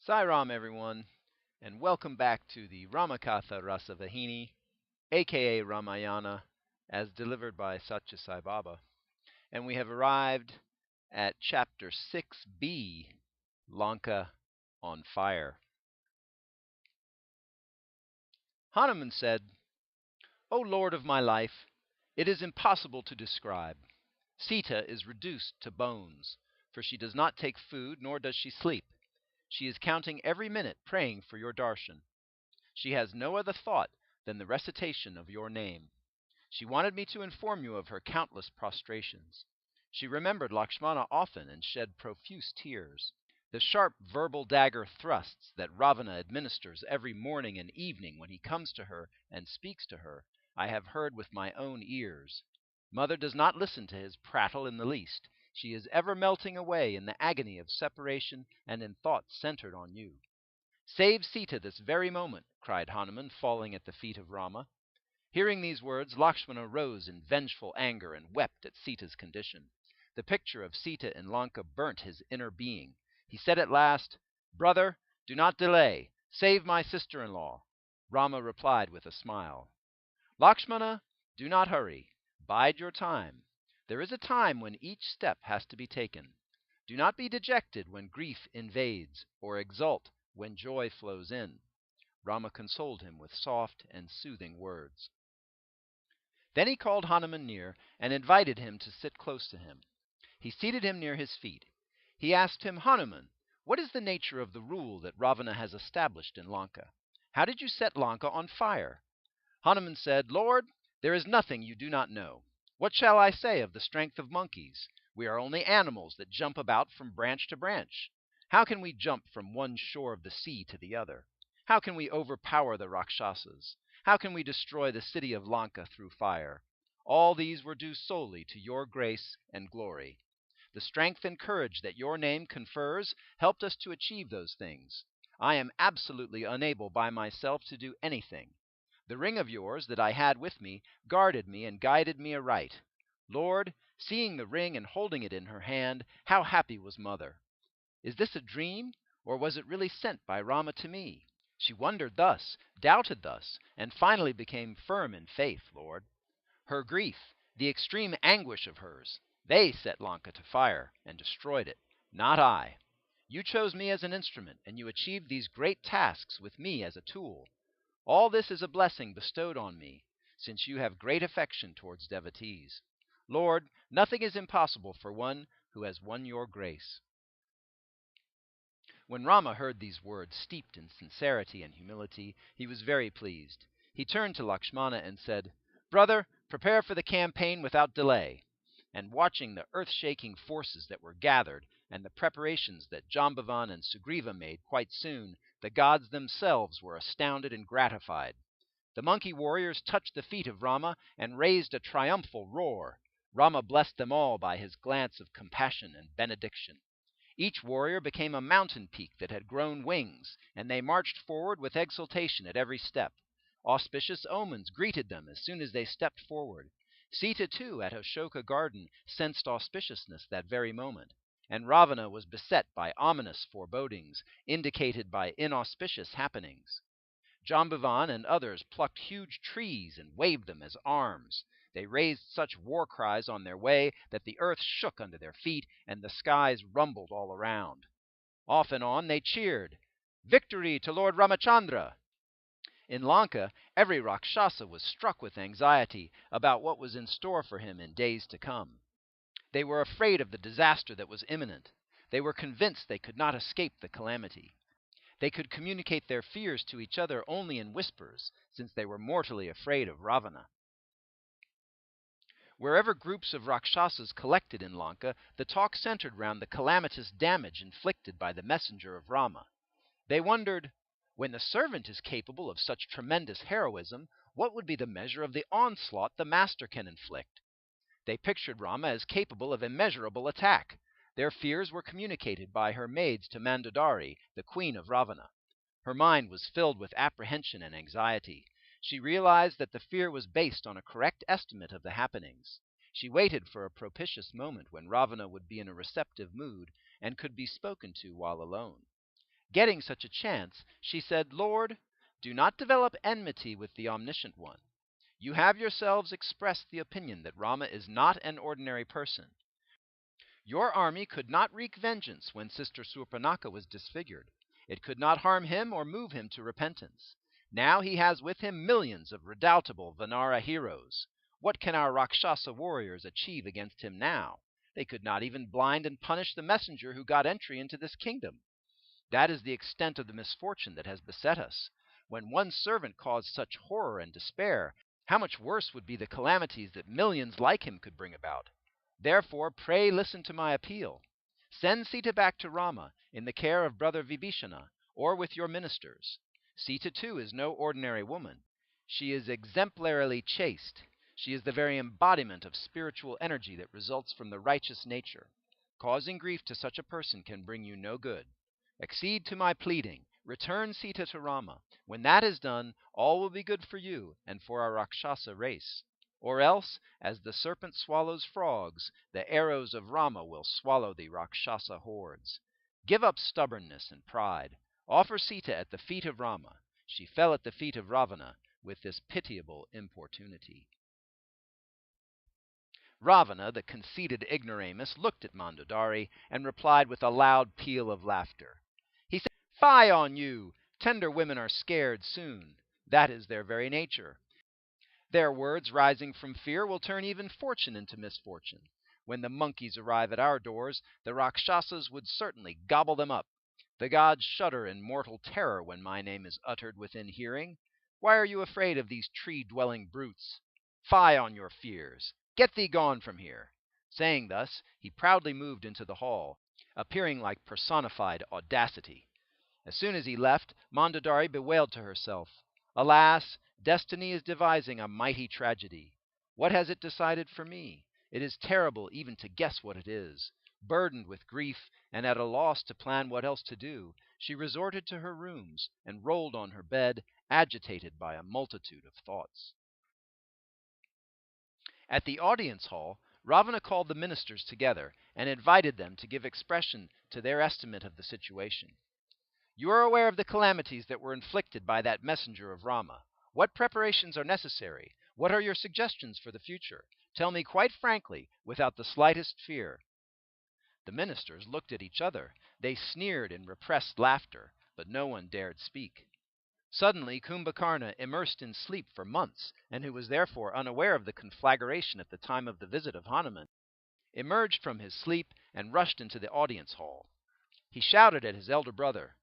Sai Ram, everyone, and welcome back to the Ramakatha Rasavahini, aka Ramayana, as delivered by Satya Sai Baba. And we have arrived at chapter 6b, Lanka on Fire. Hanuman said, "O Lord of my life, it is impossible to describe. Sita is reduced to bones, for she does not take food nor does she sleep. She is counting every minute, praying for your darshan. She has no other thought than the recitation of your name. She wanted me to inform you of her countless prostrations. She remembered Lakshmana often and shed profuse tears. The sharp verbal dagger thrusts that Ravana administers every morning and evening when he comes to her and speaks to her, I have heard with my own ears. Mother does not listen to his prattle in the least. She is ever melting away in the agony of separation and in thoughts centered on you. Save Sita this very moment," cried Hanuman, falling at the feet of Rama. Hearing these words, Lakshmana rose in vengeful anger and wept at Sita's condition. The picture of Sita in Lanka burnt his inner being. He said at last, "Brother, do not delay. Save my sister-in-law." Rama replied with a smile, "Lakshmana, do not hurry. Bide your time. There is a time when each step has to be taken. Do not be dejected when grief invades, or exult when joy flows in." Rama consoled him with soft and soothing words. Then he called Hanuman near and invited him to sit close to him. He seated him near his feet. He asked him, "Hanuman, what is the nature of the rule that Ravana has established in Lanka? How did you set Lanka on fire?" Hanuman said, "Lord, there is nothing you do not know. What shall I say of the strength of monkeys? We are only animals that jump about from branch to branch. How can we jump from one shore of the sea to the other? How can we overpower the Rakshasas? How can we destroy the city of Lanka through fire? All these were due solely to your grace and glory. The strength and courage that your name confers helped us to achieve those things. I am absolutely unable by myself to do anything. The ring of yours that I had with me guarded me and guided me aright. Lord, seeing the ring and holding it in her hand, how happy was Mother! Is this a dream, or was it really sent by Rama to me? She wondered thus, doubted thus, and finally became firm in faith, Lord. Her grief, the extreme anguish of hers, they set Lanka to fire and destroyed it, not I. You chose me as an instrument, and you achieved these great tasks with me as a tool. All this is a blessing bestowed on me, since you have great affection towards devotees. Lord, nothing is impossible for one who has won your grace." When Rama heard these words steeped in sincerity and humility, he was very pleased. He turned to Lakshmana and said, "Brother, prepare for the campaign without delay." And watching the earth-shaking forces that were gathered, and the preparations that Jambavan and Sugriva made quite soon, the gods themselves were astounded and gratified. The monkey warriors touched the feet of Rama and raised a triumphal roar. Rama blessed them all by his glance of compassion and benediction. Each warrior became a mountain peak that had grown wings, and they marched forward with exultation at every step. Auspicious omens greeted them as soon as they stepped forward. Sita, too, at Ashoka Garden, sensed auspiciousness that very moment, and Ravana was beset by ominous forebodings, indicated by inauspicious happenings. Jambavan and others plucked huge trees and waved them as arms. They raised such war cries on their way that the earth shook under their feet and the skies rumbled all around. Off and on they cheered, "Victory to Lord Ramachandra!" In Lanka, every Rakshasa was struck with anxiety about what was in store for him in days to come. They were afraid of the disaster that was imminent. They were convinced they could not escape the calamity. They could communicate their fears to each other only in whispers, since they were mortally afraid of Ravana. Wherever groups of Rakshasas collected in Lanka, the talk centered round the calamitous damage inflicted by the messenger of Rama. They wondered, when the servant is capable of such tremendous heroism, what would be the measure of the onslaught the master can inflict? They pictured Rama as capable of immeasurable attack. Their fears were communicated by her maids to Mandodari, the queen of Ravana. Her mind was filled with apprehension and anxiety. She realized that the fear was based on a correct estimate of the happenings. She waited for a propitious moment when Ravana would be in a receptive mood and could be spoken to while alone. Getting such a chance, she said, "Lord, do not develop enmity with the Omniscient One. You have yourselves expressed the opinion that Rama is not an ordinary person. Your army could not wreak vengeance when Sister Surpanaka was disfigured. It could not harm him or move him to repentance. Now he has with him millions of redoubtable Vanara heroes. What can our Rakshasa warriors achieve against him now? They could not even blind and punish the messenger who got entry into this kingdom. That is the extent of the misfortune that has beset us. When one servant caused such horror and despair, how much worse would be the calamities that millions like him could bring about. Therefore, pray listen to my appeal. Send Sita back to Rama in the care of brother Vibhishana, or with your ministers. Sita, too, is no ordinary woman. She is exemplarily chaste. She is the very embodiment of spiritual energy that results from the righteous nature. Causing grief to such a person can bring you no good. Accede to my pleading. Return Sita to Rama. When that is done, all will be good for you and for our Rakshasa race. Or else, as the serpent swallows frogs, the arrows of Rama will swallow the Rakshasa hordes. Give up stubbornness and pride. Offer Sita at the feet of Rama. She fell at the feet of Ravana with this pitiable importunity." Ravana, the conceited ignoramus, looked at Mandodari and replied with a loud peal of laughter. He said, "Fie on you! Tender women are scared soon. That is their very nature. Their words rising from fear will turn even fortune into misfortune. When the monkeys arrive at our doors, the Rakshasas would certainly gobble them up. The gods shudder in mortal terror when my name is uttered within hearing. Why are you afraid of these tree-dwelling brutes? Fie on your fears! Get thee gone from here!" Saying thus, he proudly moved into the hall, appearing like personified audacity. As soon as he left, Mandodari bewailed to herself, "Alas! Destiny is devising a mighty tragedy. What has it decided for me? It is terrible even to guess what it is." Burdened with grief and at a loss to plan what else to do, she resorted to her rooms and rolled on her bed, agitated by a multitude of thoughts. At the audience hall, Ravana called the ministers together and invited them to give expression to their estimate of the situation. "You are aware of the calamities that were inflicted by that messenger of Rama. What preparations are necessary? What are your suggestions for the future? Tell me quite frankly, without the slightest fear." The ministers looked at each other. They sneered in repressed laughter, but no one dared speak. Suddenly Kumbhakarna, immersed in sleep for months, and who was therefore unaware of the conflagration at the time of the visit of Hanuman, emerged from his sleep and rushed into the audience hall. He shouted at his elder brother,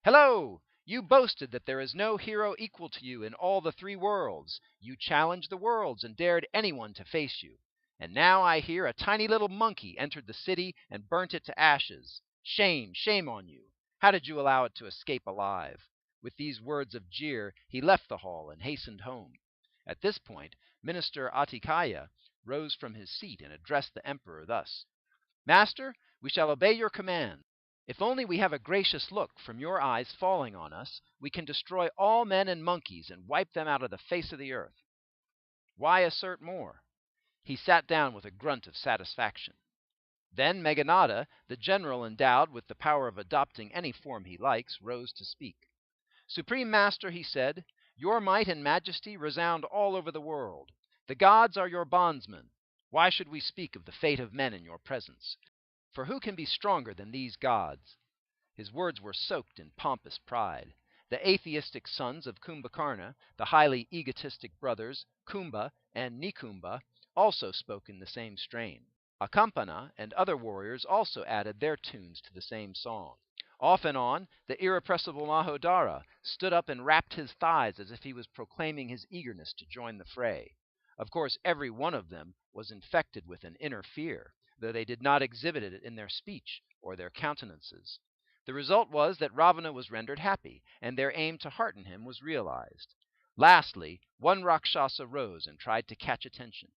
"Hello! You boasted that there is no hero equal to you in all the three worlds. You challenged the worlds and dared anyone to face you. And now I hear a tiny little monkey entered the city and burnt it to ashes. Shame, shame on you! How did you allow it to escape alive?" With these words of jeer, he left the hall and hastened home. At this point, Minister Atikaya rose from his seat and addressed the emperor thus: "Master, we shall obey your command. If only we have a gracious look from your eyes falling on us, we can destroy all men and monkeys and wipe them out of the face of the earth. Why assert more?" He sat down with a grunt of satisfaction. Then Meghanada, the general endowed with the power of adopting any form he likes, rose to speak. "Supreme Master," he said, "your might and majesty resound all over the world. The gods are your bondsmen. Why should we speak of the fate of men in your presence? For who can be stronger than these gods?" His words were soaked in pompous pride. The atheistic sons of Kumbhakarna, the highly egotistic brothers Kumbha and Nikumbha, also spoke in the same strain. Akampana and other warriors also added their tunes to the same song. Off and on, the irrepressible Mahodara stood up and rapped his thighs as if he was proclaiming his eagerness to join the fray. Of course, every one of them was infected with an inner fear, though they did not exhibit it in their speech or their countenances. The result was that Ravana was rendered happy, and their aim to hearten him was realized. Lastly, one Rakshasa rose and tried to catch attention.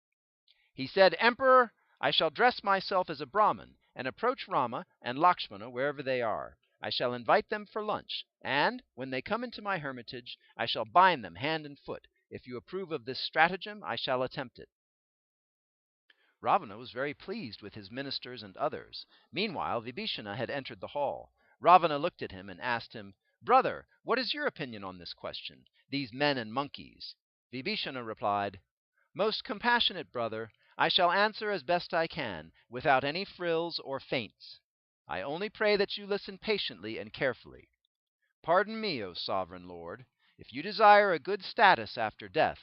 He said, "Emperor, I shall dress myself as a Brahmin and approach Rama and Lakshmana wherever they are. I shall invite them for lunch, and, when they come into my hermitage, I shall bind them hand and foot. If you approve of this stratagem, I shall attempt it." Ravana was very pleased with his ministers and others. Meanwhile, Vibhishana had entered the hall. Ravana looked at him and asked him, "Brother, what is your opinion on this question, these men and monkeys?" Vibhishana replied, "Most compassionate brother, I shall answer as best I can, without any frills or feints. I only pray that you listen patiently and carefully. Pardon me, O sovereign lord. If you desire a good status after death,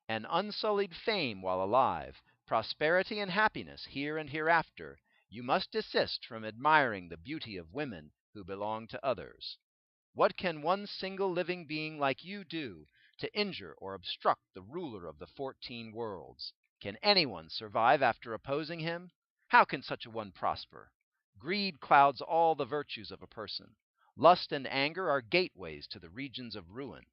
an unsullied fame while alive, prosperity and happiness here and hereafter, you must desist from admiring the beauty of women who belong to others. What can one single living being like you do to injure or obstruct the ruler of the 14 worlds? Can anyone survive after opposing him? How can such a one prosper? Greed clouds all the virtues of a person. Lust and anger are gateways to the regions of ruin.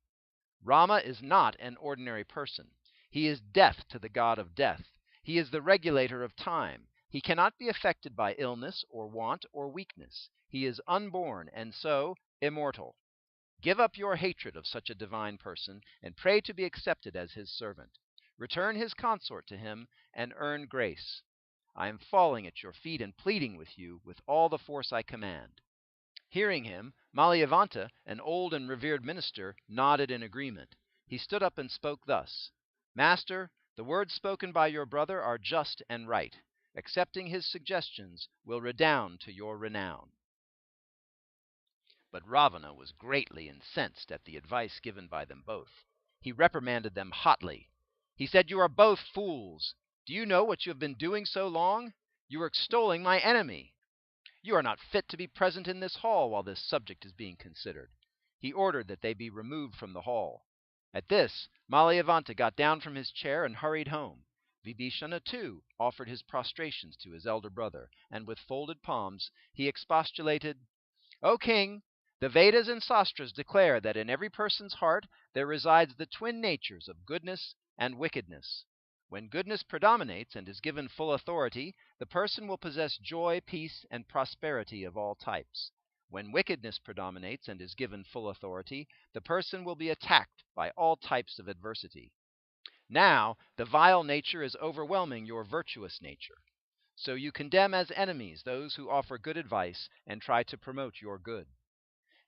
Rama is not an ordinary person. He is death to the god of death. He is the regulator of time. He cannot be affected by illness or want or weakness. He is unborn and so immortal. Give up your hatred of such a divine person and pray to be accepted as his servant. Return his consort to him and earn grace. I am falling at your feet and pleading with you with all the force I command." Hearing him, Malayavanta, an old and revered minister, nodded in agreement. He stood up and spoke thus: "Master, the words spoken by your brother are just and right. Accepting his suggestions will redound to your renown." But Ravana was greatly incensed at the advice given by them both. He reprimanded them hotly. He said, "You are both fools. Do you know what you have been doing so long? You are extolling my enemy. You are not fit to be present in this hall while this subject is being considered." He ordered that they be removed from the hall. At this, Malayavanta got down from his chair and hurried home. Vibhishana, too, offered his prostrations to his elder brother, and with folded palms he expostulated, "O king, the Vedas and Sastras declare that in every person's heart there resides the twin natures of goodness and wickedness. When goodness predominates and is given full authority, the person will possess joy, peace, and prosperity of all types. When wickedness predominates and is given full authority, the person will be attacked by all types of adversity. Now, the vile nature is overwhelming your virtuous nature. So you condemn as enemies those who offer good advice and try to promote your good.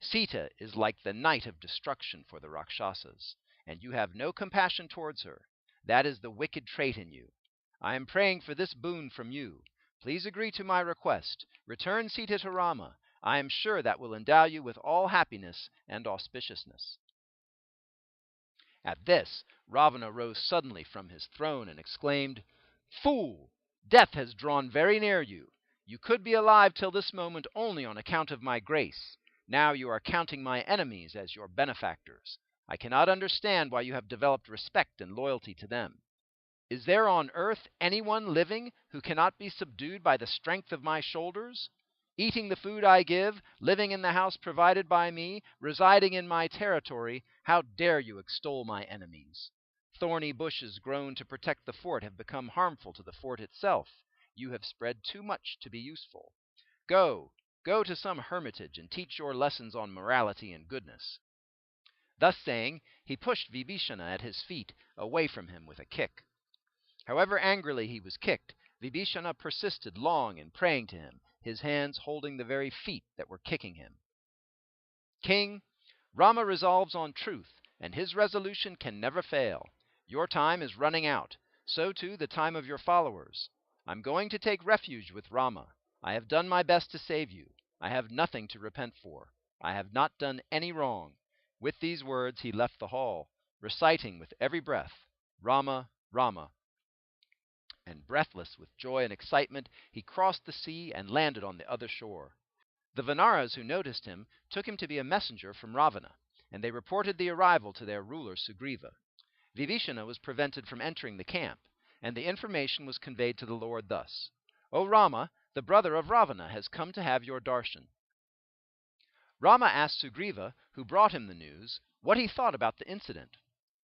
Sita is like the night of destruction for the Rakshasas, and you have no compassion towards her. That is the wicked trait in you. I am praying for this boon from you. Please agree to my request. Return Sita to Rama. I am sure that will endow you with all happiness and auspiciousness." At this, Ravana rose suddenly from his throne and exclaimed, "Fool! Death has drawn very near you. You could be alive till this moment only on account of my grace. Now you are counting my enemies as your benefactors. I cannot understand why you have developed respect and loyalty to them. Is there on earth anyone living who cannot be subdued by the strength of my shoulders? Eating the food I give, living in the house provided by me, residing in my territory, how dare you extol my enemies? Thorny bushes grown to protect the fort have become harmful to the fort itself. You have spread too much to be useful. Go to some hermitage and teach your lessons on morality and goodness." Thus saying, he pushed Vibhishana at his feet away from him with a kick. However angrily he was kicked, Vibhishana persisted long in praying to him, his hands holding the very feet that were kicking him. "King, Rama resolves on truth, and his resolution can never fail. Your time is running out, so too the time of your followers. I'm going to take refuge with Rama. I have done my best to save you. I have nothing to repent for. I have not done any wrong." With these words he left the hall, reciting with every breath, "Rama, Rama." And breathless with joy and excitement, he crossed the sea and landed on the other shore. The Vanaras who noticed him took him to be a messenger from Ravana, and they reported the arrival to their ruler Sugriva. Vibhishana was prevented from entering the camp, and the information was conveyed to the Lord thus: "O Rama, the brother of Ravana has come to have your darshan." Rama asked Sugriva, who brought him the news, what he thought about the incident.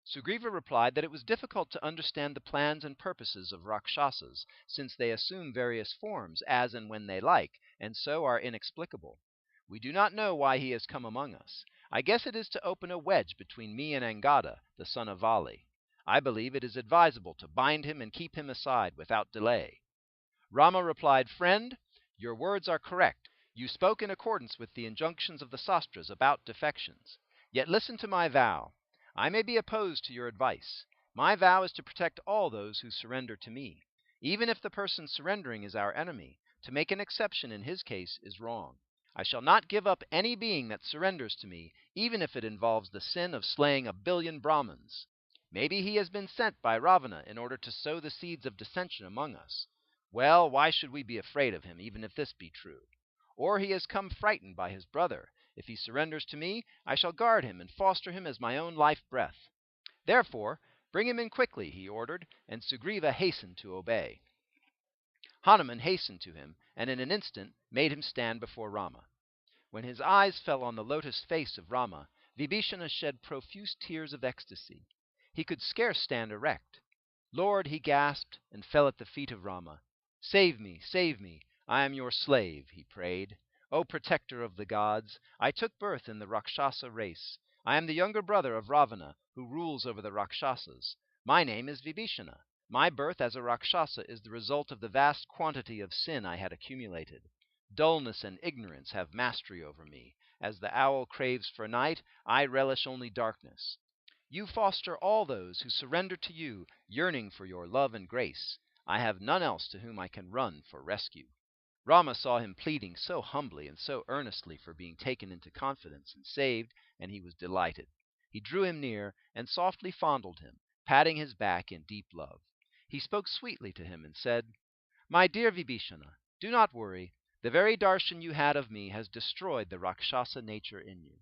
Sugriva replied that it was difficult to understand the plans and purposes of Rakshasas, since they assume various forms as and when they like, and so are inexplicable. We do not know why he has come among us. I guess it is to open a wedge between me and Angada, the son of Vali. I believe it is advisable to bind him and keep him aside without delay. Rama replied, "Friend, your words are correct. You spoke in accordance with the injunctions of the sastras about defections. Yet listen to my vow. I may be opposed to your advice. My vow is to protect all those who surrender to me. Even if the person surrendering is our enemy, to make an exception in his case is wrong. I shall not give up any being that surrenders to me, even if it involves the sin of slaying 1 billion Brahmins. Maybe he has been sent by Ravana in order to sow the seeds of dissension among us. Well, why should we be afraid of him, even if this be true? Or he has come frightened by his brother. If he surrenders to me, I shall guard him and foster him as my own life breath. Therefore, bring him in quickly, he ordered, and Sugriva hastened to obey. Hanuman hastened to him, and in an instant made him stand before Rama. When his eyes fell on the lotus face of Rama, Vibhishana shed profuse tears of ecstasy. He could scarce stand erect. Lord, he gasped, and fell at the feet of Rama. Save me, I am your slave, he prayed. O protector of the gods, I took birth in the Rakshasa race. I am the younger brother of Ravana, who rules over the Rakshasas. My name is Vibhishana. My birth as a Rakshasa is the result of the vast quantity of sin I had accumulated. Dullness and ignorance have mastery over me. As the owl craves for night, I relish only darkness. You foster all those who surrender to you, yearning for your love and grace. I have none else to whom I can run for rescue. Rama saw him pleading so humbly and so earnestly for being taken into confidence and saved, and he was delighted. He drew him near and softly fondled him, patting his back in deep love. He spoke sweetly to him and said, My dear Vibhishana, do not worry. The very darshan you had of me has destroyed the Rakshasa nature in you.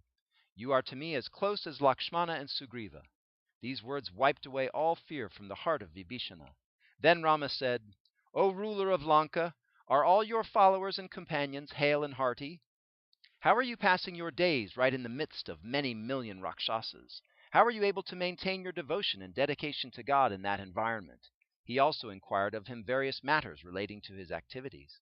You are to me as close as Lakshmana and Sugriva. These words wiped away all fear from the heart of Vibhishana. Then Rama said, O ruler of Lanka, are all your followers and companions hale and hearty? How are you passing your days right in the midst of many million Rakshasas? How are you able to maintain your devotion and dedication to God in that environment? He also inquired of him various matters relating to his activities.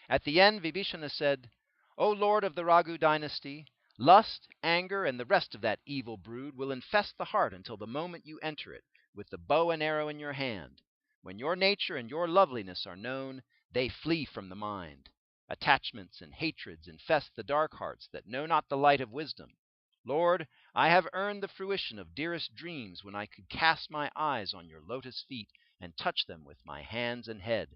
At the end, Vibhishana said, O Lord of the Raghu dynasty, lust, anger, and the rest of that evil brood will infest the heart until the moment you enter it, with the bow and arrow in your hand. When your nature and your loveliness are known, they flee from the mind. Attachments and hatreds infest the dark hearts that know not the light of wisdom. Lord, I have earned the fruition of dearest dreams when I could cast my eyes on your lotus feet and touch them with my hands and head.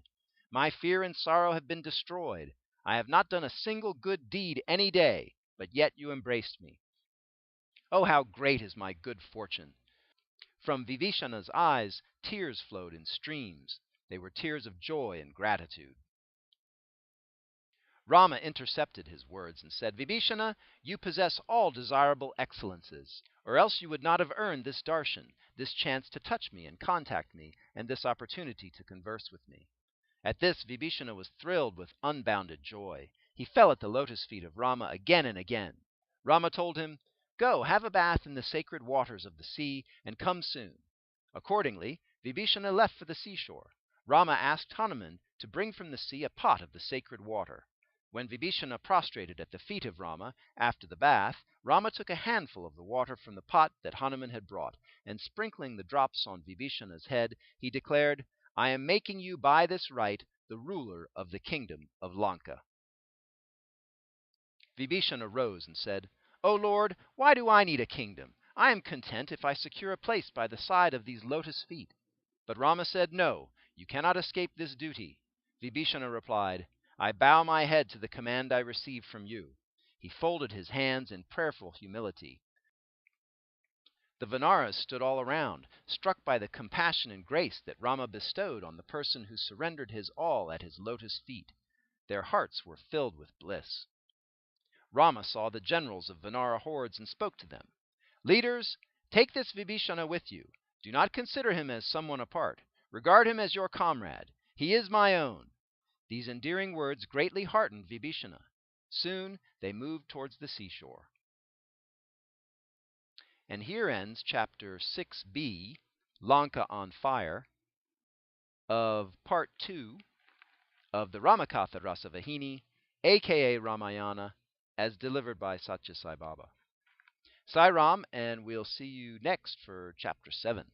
My fear and sorrow have been destroyed. I have not done a single good deed any day, but yet you embraced me. Oh, how great is my good fortune! From Vibhishana's eyes, tears flowed in streams. They were tears of joy and gratitude. Rama intercepted his words and said, Vibhishana, you possess all desirable excellences, or else you would not have earned this darshan, this chance to touch me and contact me, and this opportunity to converse with me. At this, Vibhishana was thrilled with unbounded joy. He fell at the lotus feet of Rama again and again. Rama told him, Go, have a bath in the sacred waters of the sea, and come soon. Accordingly, Vibhishana left for the seashore. Rama asked Hanuman to bring from the sea a pot of the sacred water. When Vibhishana prostrated at the feet of Rama after the bath, Rama took a handful of the water from the pot that Hanuman had brought, and sprinkling the drops on Vibhishana's head, he declared, I am making you by this right the ruler of the kingdom of Lanka. Vibhishana rose and said, O Lord, why do I need a kingdom? I am content if I secure a place by the side of these lotus feet. But Rama said, No, you cannot escape this duty. Vibhishana replied, I bow my head to the command I received from you. He folded his hands in prayerful humility. The Vanaras stood all around, struck by the compassion and grace that Rama bestowed on the person who surrendered his all at his lotus feet. Their hearts were filled with bliss. Rama saw the generals of Vanara Hordes and spoke to them. Leaders, take this Vibhishana with you. Do not consider him as someone apart. Regard him as your comrade. He is my own. These endearing words greatly heartened Vibhishana. Soon they moved towards the seashore. And here ends chapter 6b, Lanka on Fire, of part 2 of the Ramakatha Rasavahini, aka Ramayana, as delivered by Satya Sai Baba. Sai Ram, and we'll see you next for chapter 7.